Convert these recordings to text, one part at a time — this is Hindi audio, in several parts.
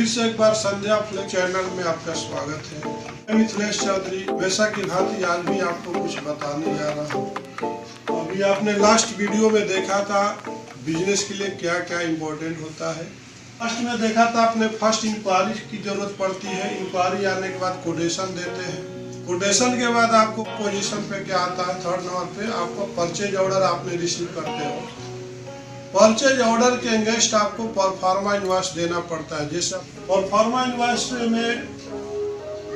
फिर से एक बार संध्या फ्लैग चैनल में आपका स्वागत है। मैं मिथिलेश चौधरी वैसा की भांति आज भी आपको कुछ बताने जा रहा हूँ। अभी आपने लास्ट वीडियो में देखा था बिजनेस के लिए क्या क्या इम्पोर्टेंट होता है। लास्ट में देखा था आपने फर्स्ट इंक्वायरी की जरूरत पड़ती है। इंक्वायरी आने के बाद कोटेशन देते हैं। कोटेशन के बाद आपको पोजीशन पे क्या आता है, थर्ड नंबर पे आपको परचेज ऑर्डर आपने रिसीव करते हो। परचेज ऑर्डर के अगेंस्ट आपको परफॉर्मा इनवॉइस देना पड़ता है। जैसे परफॉर्मा इनवॉइस में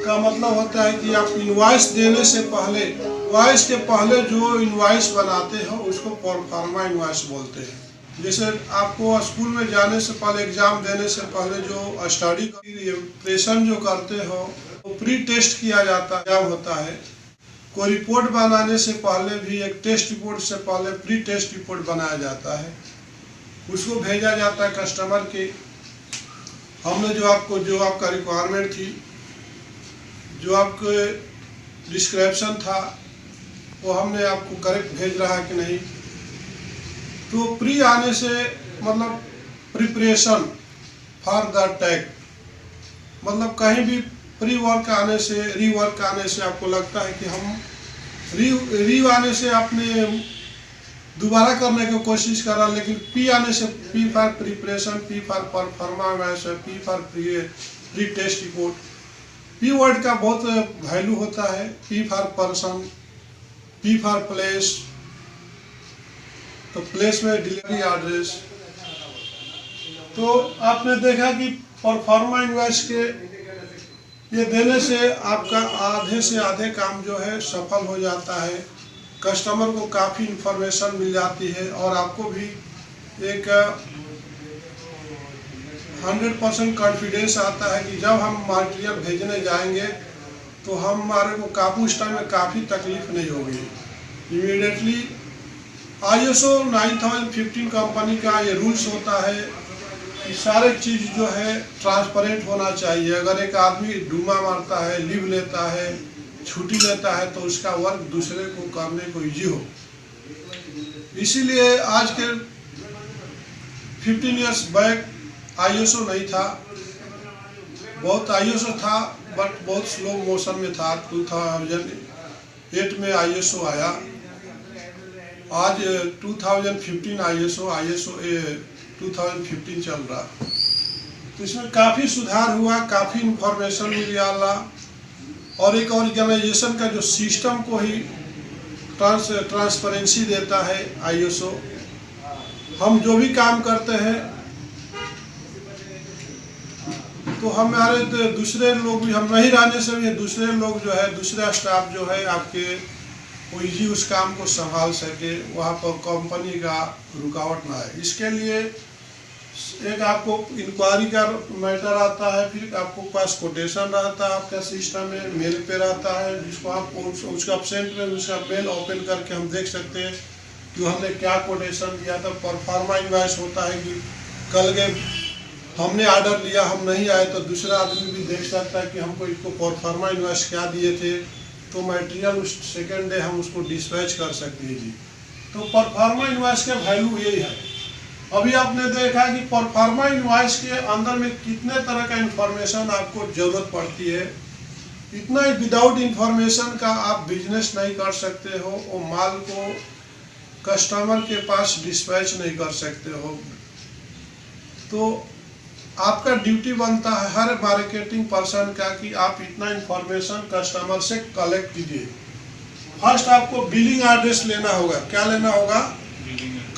का मतलब होता है कि आप इनवॉइस देने से पहले, इनवॉइस के पहले जो इनवॉइस बनाते हो उसको परफॉर्मा इनवॉइस बोलते हैं। जैसे आपको स्कूल में जाने से पहले, एग्जाम देने से पहले जो स्टडी प्रिपरेशन जो करते हो वो प्री टेस्ट किया जाता है होता है। कोई रिपोर्ट बनाने से पहले भी एक टेस्ट रिपोर्ट से पहले प्री टेस्ट रिपोर्ट बनाया जाता है, उसको भेजा जाता है कस्टमर के। हमने जो आपका रिक्वायरमेंट थी, जो आपके डिस्क्रिप्शन था, वो हमने आपको करेक्ट भेज रहा है कि नहीं। तो प्री आने से मतलब प्रिपरेशन फॉर द टैग, मतलब कहीं भी प्री वर्क आने से, रीवर्क आने से आपको लगता है कि हम री आने से आपने दोबारा करने की कोशिश करा, लेकिन पी आने से P for preparation, P for performance, P for pre test report. P word का बहुत वैल्यू होता है। P for person, P for place, तो प्लेस में डिलीवरी एड्रेस। तो आपने देखा कि परफॉर्मा इनवॉइस के ये देने से आपका आधे से आधे काम जो है सफल हो जाता है। कस्टमर को काफ़ी इंफॉर्मेशन मिल जाती है और आपको भी एक 100% कॉन्फिडेंस आता है कि जब हम मटेरियल भेजने जाएंगे तो हमारे को उस टाइम में काफ़ी तकलीफ नहीं होगी। इमीडिएटली ISO 9015 कंपनी का ये रूल्स होता है कि सारे चीज़ जो है ट्रांसपेरेंट होना चाहिए। अगर एक आदमी डूमा मारता है, लीव लेता है, छुट्टी लेता है, तो उसका वर्क दूसरे को करने को इजी हो। इसीलिए आज के 15 इयर्स बैक ISO नहीं था, बहुत ISO था बट बहुत स्लो मोशन में था। 2008 में ISO आया, आज 2015 ISO 2015 चल रहा। तो इसमें काफ़ी सुधार हुआ, काफ़ी इंफॉर्मेशन मिल जाला और एक ऑर्गेनाइजेशन का जो सिस्टम को ही ट्रांसपेरेंसी देता है ISO। हम जो भी काम करते हैं तो हमारे दूसरे लोग भी, हम नहीं रहने से भी दूसरे लोग जो है, दूसरा स्टाफ जो है आपके वो इजी उस काम को संभाल सके, वहाँ पर कंपनी का रुकावट ना आए। इसके लिए एक आपको इंक्वायरी का मैटर आता है, फिर आपको पास कोटेशन रहता है, आपका सिस्टम में मेल पे रहता है, जिसको आप उसका अपसेंट में उसका मेल ओपन करके हम देख सकते हैं कि हमने क्या कोटेशन दिया था। परफॉर्मा इनवॉइस होता है कि कल के हमने ऑर्डर लिया, हम नहीं आए, तो दूसरा आदमी भी देख सकता है कि हमको इसको परफॉर्मा इनवॉइस क्या दिए थे, तो मटेरियल उस सेकेंड डे हम उसको डिस्पैच कर सकते हैं जी। तो परफॉर्मा इनवॉइस का वैल्यू यही है। अभी आपने देखा कि परफॉर्मा इनवॉइस के अंदर में कितने तरह का इंफॉर्मेशन आपको जरूरत पड़ती है। इतना ही विदाउट इंफॉर्मेशन का आप बिजनेस नहीं कर सकते हो, वो माल को कस्टमर के पास डिस्पैच नहीं कर सकते हो। तो आपका ड्यूटी बनता है हर मार्केटिंग पर्सन का कि आप इतना इंफॉर्मेशन कस्टमर से कलेक्ट कीजिए। फर्स्ट आपको बिलिंग एड्रेस लेना होगा। क्या लेना होगा?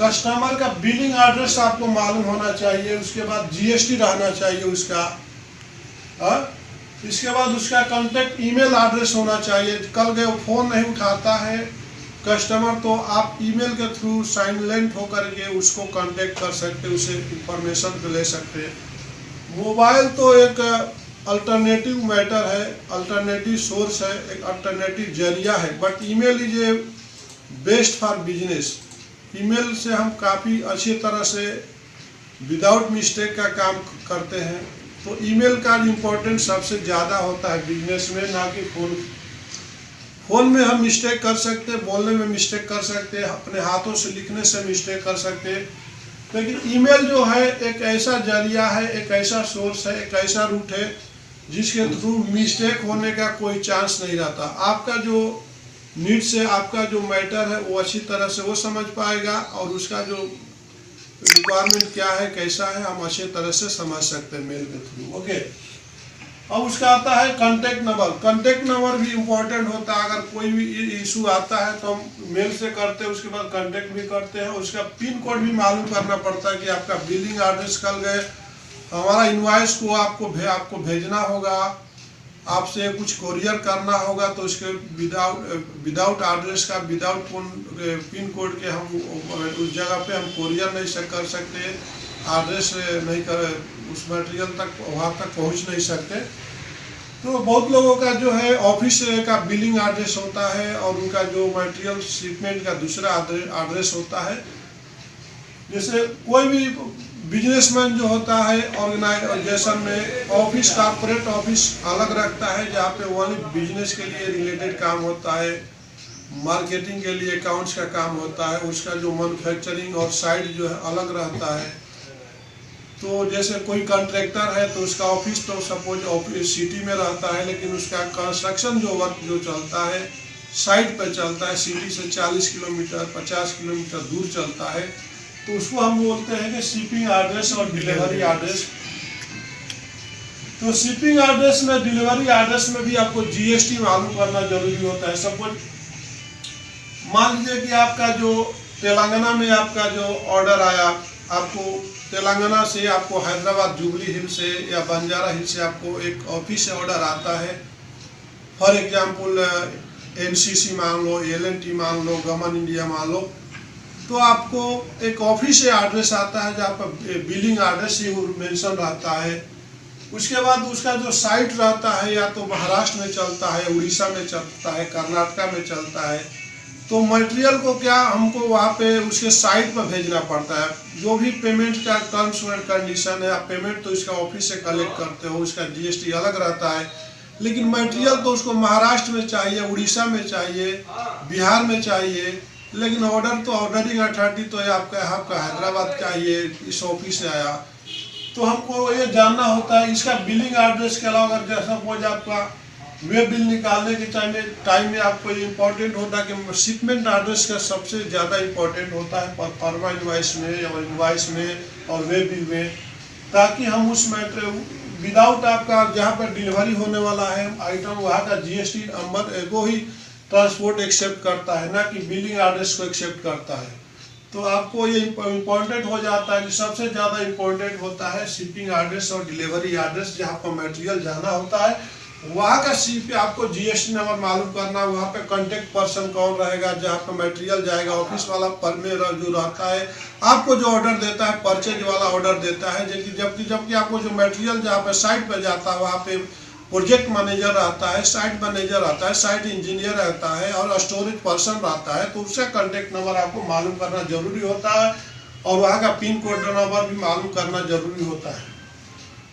कस्टमर का बिलिंग एड्रेस आपको मालूम होना चाहिए। उसके बाद GST रहना चाहिए उसका। इसके बाद उसका कांटेक्ट ईमेल एड्रेस होना चाहिए। कल गए फ़ोन नहीं उठाता है कस्टमर, तो आप ईमेल के थ्रू साइलेंट होकर के उसको कांटेक्ट कर सकते, उसे इंफॉर्मेशन ले सकते। मोबाइल तो एक अल्टरनेटिव मैटर है, अल्टरनेटिव सोर्स है, एक अल्टरनेटिव जरिया है, but email is a best for business. Email से हम काफ़ी अच्छी तरह से विदाउट मिस्टेक का काम करते हैं। तो ईमेल का इम्पोर्टेंस सबसे ज़्यादा होता है बिजनेस में, ना कि फ़ोन में हम मिस्टेक कर सकते हैं, बोलने में मिस्टेक कर सकते हैं, अपने हाथों से लिखने से मिस्टेक कर सकते हैं, लेकिन ईमेल जो है एक ऐसा जरिया है, एक ऐसा सोर्स है, एक ऐसा रूट है जिसके थ्रू मिस्टेक होने का कोई चांस नहीं रहता। आपका जो नीड्स है, आपका जो मैटर है वो अच्छी तरह से वो समझ पाएगा और उसका जो रिक्वायरमेंट क्या है, कैसा है, हम अच्छी तरह से समझ सकते हैं मेल के थ्रू। ओके, अब उसका आता है कांटेक्ट नंबर। कांटेक्ट नंबर भी इम्पोर्टेंट होता है। अगर कोई भी इशू आता है तो हम मेल से करते हैं, उसके बाद कांटेक्ट भी करते हैं। उसका पिन कोड भी मालूम करना पड़ता है कि आपका बिलिंग एड्रेस कल गए, हमारा इनवॉइस को आपको भेजना होगा, आपसे कुछ कोरियर करना होगा, तो उसके विदाउट एड्रेस का, विदाउट पिन कोड के हम उस जगह पे हम कोरियर नहीं कर सकते, एड्रेस नहीं कर, उस मटेरियल तक वहाँ तक पहुँच नहीं सकते। तो बहुत लोगों का जो है ऑफिस का बिलिंग एड्रेस होता है और उनका जो मटेरियल शिपमेंट का दूसरा एड्रेस होता है। जैसे कोई भी बिजनेसमैन जो होता है ऑर्गेनाइजेशन में, ऑफिस कॉर्पोरेट ऑफिस अलग रखता है जहाँ पे ओनली बिजनेस के लिए रिलेटेड काम होता है, मार्केटिंग के लिए अकाउंट्स का काम होता है, उसका जो मैन्युफैक्चरिंग और साइड जो है अलग रहता है। तो जैसे कोई कॉन्ट्रैक्टर है तो उसका ऑफिस तो सपोज ऑफिस सिटी में रहता है, लेकिन उसका कंस्ट्रक्शन जो वर्क जो चलता है साइट पर चलता है, सिटी से 40 किलोमीटर 50 किलोमीटर दूर चलता है, तो उसको हम बोलते हैं कि शिपिंग एड्रेस और डिलीवरी एड्रेस। तो शिपिंग एड्रेस में, डिलीवरी एड्रेस में भी आपको जीएसटी मालूम करना जरूरी होता है। सपोज मान लीजिए कि आपका जो तेलंगाना में आपका जो ऑर्डर आया, आपको तेलंगाना से आपको हैदराबाद जुबली हिल से या बंजारा हिल से आपको एक ऑफिस से ऑर्डर आता है। फॉर एग्जांपल एनसीसी मान लो, एलएनटी मान लो, गमन इंडिया मान लो, तो आपको एक ऑफिस से एड्रेस आता है जहाँ पर बिलिंग एड्रेस ही मेंशन रहता है। उसके बाद उसका जो साइट रहता है या तो महाराष्ट्र में चलता है, उड़ीसा में चलता है, कर्नाटका में चलता है। तो मटेरियल को क्या हमको वहाँ पे उसके साइट पर भेजना पड़ता है। जो भी पेमेंट का टर्म्स एंड कंडीशन है, आप पेमेंट तो इसका ऑफिस से कलेक्ट करते हो, उसका जीएसटी अलग रहता है, लेकिन मटेरियल तो उसको महाराष्ट्र में चाहिए, उड़ीसा में चाहिए, बिहार में चाहिए, लेकिन ऑर्डर तो ऑर्डरिंग अथॉरिटी तो आपका हैदराबाद का ये इस ऑफिस से आया। तो हमको ये जानना होता है इसका बिलिंग एड्रेस के अलावा, अगर जैसा सपोज आपका वे बिल निकालने के टाइम में आपको ये इम्पोर्टेंट होता है कि शिपमेंट एड्रेस का सबसे ज़्यादा इम्पोर्टेंट होता है परफॉर्मा इनवॉइस में और इनवॉइस में और वे बिल में, ताकि हम उस मैटर विदाउट आपका जहाँ पर डिलीवरी होने वाला है आइटम, वहाँ का जीएसटी नंबर को ही ट्रांसपोर्ट एक्सेप्ट करता है, ना कि बिलिंग एड्रेस को एक्सेप्ट करता है। तो आपको ये इम्पोर्टेंट हो जाता है कि सबसे ज़्यादा इम्पोर्टेंट होता है शिपिंग एड्रेस और डिलीवरी एड्रेस। जहाँ पर मटेरियल जाना होता है वहाँ का आपको जीएसटी नंबर मालूम करना, वहाँ पे कांटेक्ट पर्सन कौन रहेगा, जहाँ पे मटेरियल जाएगा, ऑफिस वाला जो रहता है, आपको जो ऑर्डर देता है परचेज वाला ऑर्डर देता है। जबकि आपको जो मटेरियल जहाँ पे साइट पे जाता है वहाँ पे प्रोजेक्ट मैनेजर रहता है, साइट मैनेजर रहता है, साइट इंजीनियर रहता है और स्टोरेज पर्सन रहता है। तो उसका कांटेक्ट नंबर आपको मालूम करना जरूरी होता है और वहाँ का पिन कोड नंबर भी मालूम करना जरूरी होता है।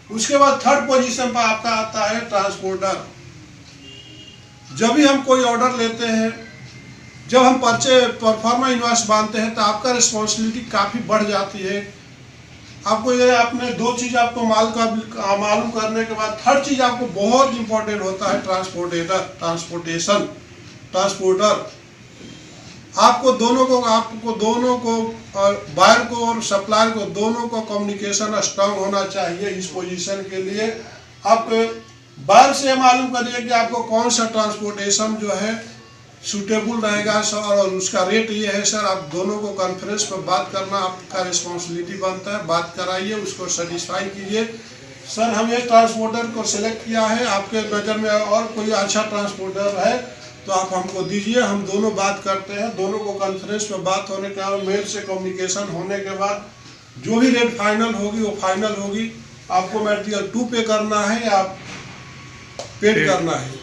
उसके बाद थर्ड पोजीशन पर आपका आता है ट्रांसपोर्टर। जब भी हम कोई ऑर्डर लेते हैं, जब हम परफॉर्मा इनवॉइस बांधते हैं तो आपका रिस्पॉन्सिबिलिटी काफ़ी बढ़ जाती है। आपको ये आपने दो चीज़ आपको मालूम करने के बाद थर्ड चीज़ आपको बहुत इंपॉर्टेंट होता है ट्रांसपोर्टर। आपको दोनों को बायर को और सप्लायर को दोनों को कम्युनिकेशन स्ट्रांग होना चाहिए। इस पोजीशन के लिए आप बायर से मालूम करिए कि आपको कौन सा ट्रांसपोर्टेशन जो है सूटेबल रहेगा सर, और उसका रेट ये है सर। आप दोनों को कॉन्फ्रेंस पर बात करना आपका रिस्पॉन्सिबिलिटी बनता है। बात कराइए, उसको सेटिस्फाई कीजिए, सर हम ये ट्रांसपोर्टर को सिलेक्ट किया है, आपके नज़र में और कोई अच्छा ट्रांसपोर्टर है तो आप हमको दीजिए। हम दोनों बात करते हैं, दोनों को कॉन्फ्रेंस में बात होने के बाद, मेल से कम्युनिकेशन होने के बाद जो भी रेट फाइनल होगी वो फाइनल होगी। आपको मटेरियल टू पे करना है या पेड करना है।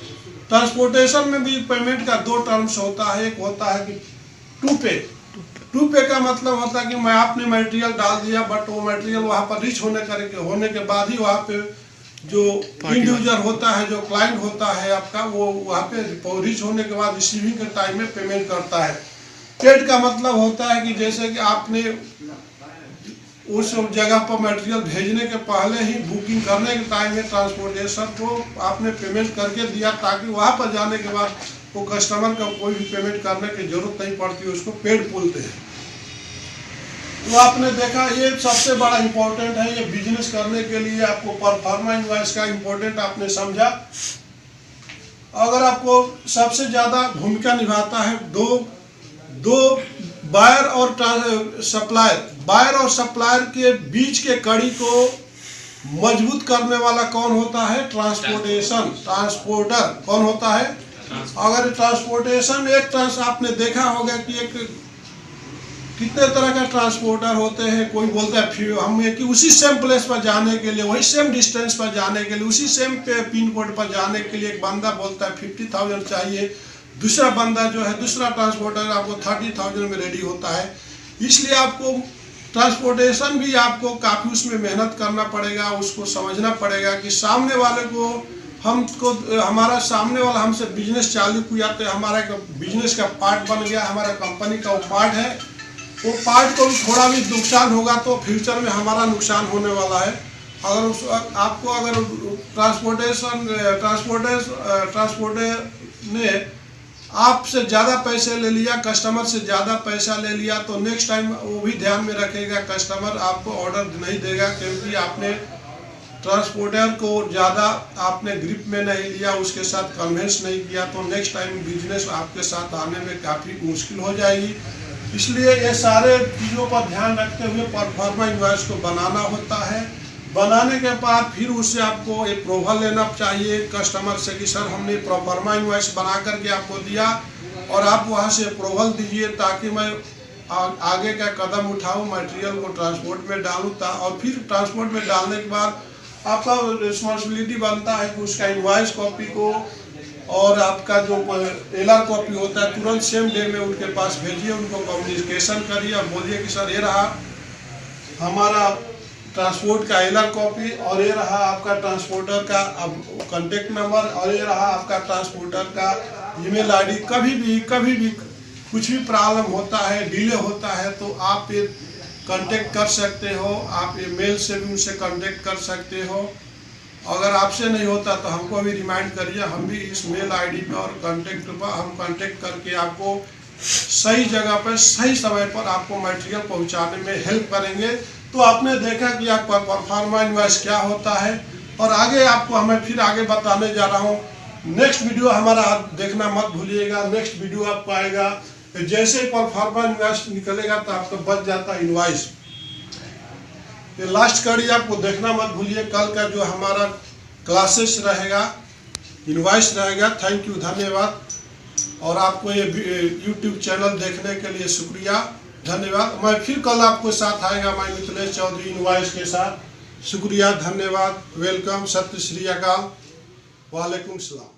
ट्रांसपोर्टेशन में भी पेमेंट का दो टर्म्स होता है। एक होता है कि टू पे का मतलब होता है कि मैं आपने मटेरियल डाल दिया, बट वो मटेरियल वहाँ पर रिच होने के बाद ही वहाँ पे जो इंड यूजर होता है, जो क्लाइंट होता है आपका, वो वहाँ पे रिच होने के बाद रिसीविंग के टाइम में पेमेंट करता है। पेड का मतलब होता है कि जैसे कि आपने उस जगह पर मटेरियल भेजने के पहले ही बुकिंग करने के टाइम में ट्रांसपोर्टेशन को आपने पेमेंट करके दिया, ताकि वहाँ पर जाने के बाद वो कस्टमर का कोई भी पेमेंट करने की जरूरत नहीं पड़ती, उसको पेड बोलते हैं। तो आपने देखा ये सबसे बड़ा इम्पोर्टेंट है, ये बिजनेस करने के लिए आपको परफॉर्मा इनवॉइस का इम्पोर्टेंट आपने समझा। अगर आपको सबसे ज़्यादा भूमिका निभाता है दो बायर और सप्लायर, बायर और सप्लायर के बीच के कड़ी को मजबूत करने वाला कौन होता है? ट्रांसपोर्टर कौन होता है? अगर ट्रांसपोर्टेशन आपने देखा होगा कि एक कितने तरह का ट्रांसपोर्टर होते हैं। कोई बोलता है हमें कि उसी सेम प्लेस पर जाने के लिए, वही सेम डिस्टेंस पर जाने के लिए, उसी सेम पिन कोड पर जाने के लिए एक बंदा बोलता है 50,000 चाहिए, दूसरा बंदा जो है दूसरा ट्रांसपोर्टर आपको 30,000 में रेडी होता है। इसलिए आपको ट्रांसपोर्टेशन भी आपको काफ़ी उसमें मेहनत करना पड़ेगा, उसको समझना पड़ेगा कि सामने वाले को हमारा सामने वाला हमसे बिजनेस चालू किया तो हमारा बिजनेस का पार्ट बन गया, हमारा कंपनी का वो पार्ट है, वो पार्ट को भी थोड़ा भी नुकसान होगा तो फ्यूचर में हमारा नुकसान होने वाला है। अगर ट्रांसपोर्टर ने आपसे ज़्यादा पैसे ले लिया, कस्टमर से ज़्यादा पैसा ले लिया, तो नेक्स्ट टाइम वो भी ध्यान में रखेगा, कस्टमर आपको ऑर्डर नहीं देगा, क्योंकि आपने ट्रांसपोर्टर को ज़्यादा आपने ग्रिप में नहीं लिया, उसके साथ कन्विंस नहीं किया, तो नेक्स्ट टाइम बिजनेस आपके साथ आने में काफ़ी मुश्किल हो जाएगी। इसलिए ये सारे चीज़ों पर ध्यान रखते हुए परफॉर्मा इनवॉइस को बनाना होता है। बनाने के बाद फिर उससे आपको अप्रूवल लेना चाहिए कस्टमर से कि सर हमने परफॉर्मा इनवॉइस बना करके आपको दिया और आप वहाँ से अप्रूवल दीजिए, ताकि मैं आगे का कदम उठाऊँ, मटेरियल को ट्रांसपोर्ट में डालूँ। और फिर ट्रांसपोर्ट में डालने के बाद आपका रिस्पॉन्सिबिलिटी बनता है कि उसका इनवॉइस कॉपी को और आपका जो LR कॉपी होता है तुरंत सेम डे में उनके पास भेजिए, उनको कम्युनिकेशन करिए और बोलिए कि सर ये रहा हमारा ट्रांसपोर्ट का LR कॉपी और ये रहा आपका ट्रांसपोर्टर का कॉन्टेक्ट नंबर और ये रहा आपका ट्रांसपोर्टर का ईमेल ID। कभी भी कुछ भी प्रॉब्लम होता है, डिले होता है, तो आप ये कांटेक्ट कर सकते हो, आप ईमेल से भी उनसे कांटेक्ट कर सकते हो। अगर आपसे नहीं होता तो हमको भी रिमाइंड करिए, हम भी इस मेल ID पर और कांटेक्ट पर हम कांटेक्ट करके आपको सही जगह पर सही समय पर आपको मटेरियल पहुंचाने में हेल्प करेंगे। तो आपने देखा कि आपका परफॉर्मा इनवॉइस क्या होता है और आगे आपको हमें फिर आगे बताने जा रहा हूँ। नेक्स्ट वीडियो हमारा देखना मत भूलिएगा। नेक्स्ट वीडियो आपको आएगा, जैसे परफॉर्मा इनवॉइस निकलेगा तो आपको बच जाता है इनवॉइस। ये लास्ट कड़ी आपको देखना मत भूलिए। कल का जो हमारा क्लासेस रहेगा, इनवॉइस रहेगा। थैंक यू, धन्यवाद। और आपको ये YouTube चैनल देखने के लिए शुक्रिया, धन्यवाद। मैं फिर कल आपको साथ आएगा मैं मिथिलेश चौधरी इनवॉइस के साथ। शुक्रिया, धन्यवाद, वेलकम, सत्य श्री अकाल, वालेकुम सलाम।